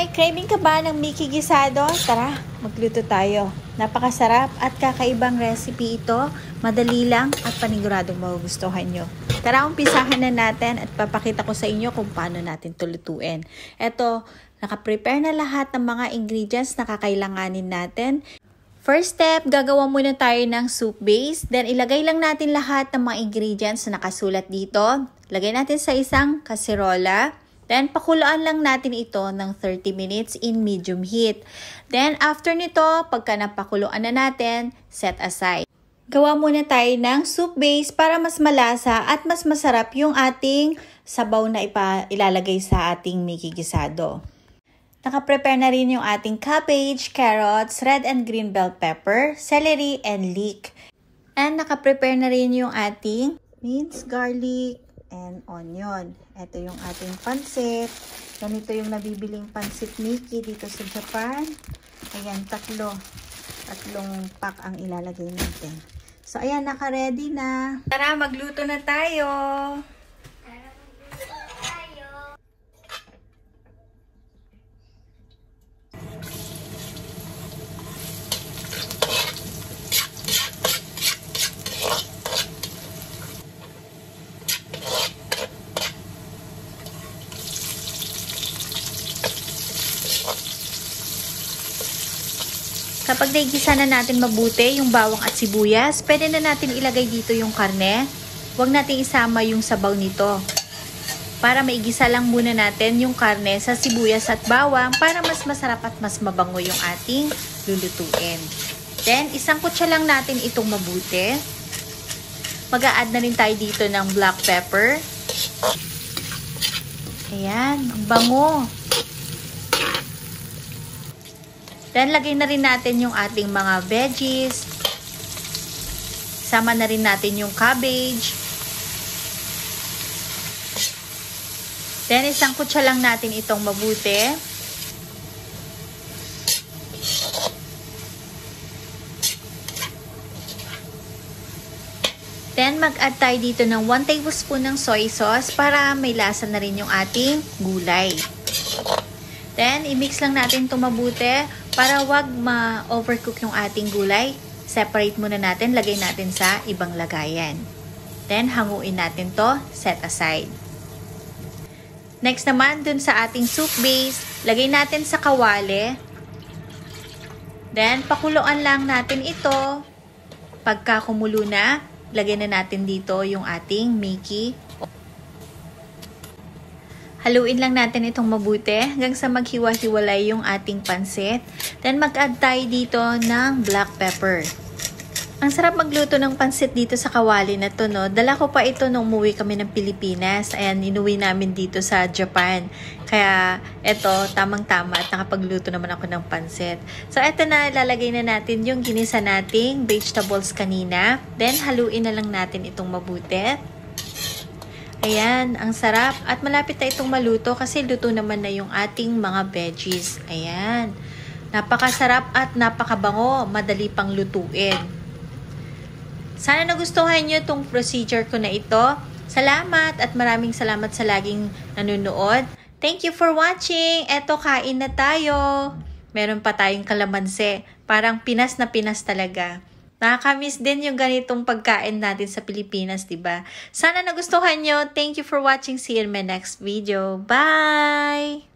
Hi! Craving ka ba ng Mickey Gisado? Tara, magluto tayo. Napakasarap at kakaibang recipe ito. Madali lang at paniguradong magugustuhan nyo. Tara, umpisahan na natin at papakita ko sa inyo kung paano natin ito lutuin. Ito, nakaprepare na lahat ng mga ingredients na kakailanganin natin. First step, gagawa muna tayo ng soup base. Then, ilagay lang natin lahat ng mga ingredients na nakasulat dito. Lagay natin sa isang kaserola. Then, pakuluan lang natin ito ng 30 minutes in medium heat. Then, after nito, pagka napakuluan na natin, set aside. Gawa muna tayo ng soup base para mas malasa at mas masarap yung ating sabaw na ilalagay sa ating Mickey Gisado. Nakaprepare na rin yung ating cabbage, carrots, red and green bell pepper, celery, and leek. And nakaprepare na rin yung ating minced garlic and onion. Ito yung ating pansit. Ganito yung nabibiling pansit Mickey dito sa Japan. Ayan, tatlong pack ang ilalagay natin. So, ayan, naka-ready na. Tara, magluto na tayo. Kapag naigisa na natin mabuti yung bawang at sibuyas, pwede na natin ilagay dito yung karne. Huwag natin isama yung sabaw nito. Para maigisa lang muna natin yung karne sa sibuyas at bawang para mas masarap at mas mabango yung ating lulutuin. Then, isang kutsa lang natin itong mabuti. Mag-a-add na rin tayo dito ng black pepper. Ayan, ang bango. Then, lagay na rin natin yung ating mga veggies. Sama na rin natin yung cabbage. Then, isang kutsa lang natin itong mabuti. Then, mag-add tayo dito ng 1 tablespoon ng soy sauce para may lasa na rin yung ating gulay. Then, i-mix lang natin itong mabuti. Para wag ma-overcook yung ating gulay, separate muna natin, lagay natin sa ibang lagayan. Then, hanguin natin to, set aside. Next naman, dun sa ating soup base, lagay natin sa kawali. Then, pakuluan lang natin ito. Pagka kumulo na, lagay na natin dito yung ating Mickey. Haluin lang natin itong mabuti hanggang sa maghiwa-hiwalay yung ating pansit. Then mag-add tayo dito ng black pepper. Ang sarap magluto ng pansit dito sa kawali na to, no? Dala ko pa ito nung umuwi kami ng Pilipinas. Ayan, inuwi namin dito sa Japan. Kaya ito, tamang-tama at nakapagluto naman ako ng pansit. So ito na, lalagay na natin yung ginisa nating vegetables kanina. Then haluin na lang natin itong mabuti. Ayan, ang sarap. At malapit na itong maluto kasi luto naman na yung ating mga veggies. Ayan. Napakasarap at napakabango. Madali pang lutuin. Sana nagustuhan nyo itong procedure ko na ito. Salamat at maraming salamat sa laging nanonood. Thank you for watching. Eto, kain na tayo. Meron pa tayong kalamansi. Parang Pinas na Pinas talaga. Nakakamiss din yung ganitong pagkain natin sa Pilipinas, diba? Sana nagustuhan nyo. Thank you for watching. See you in my next video. Bye!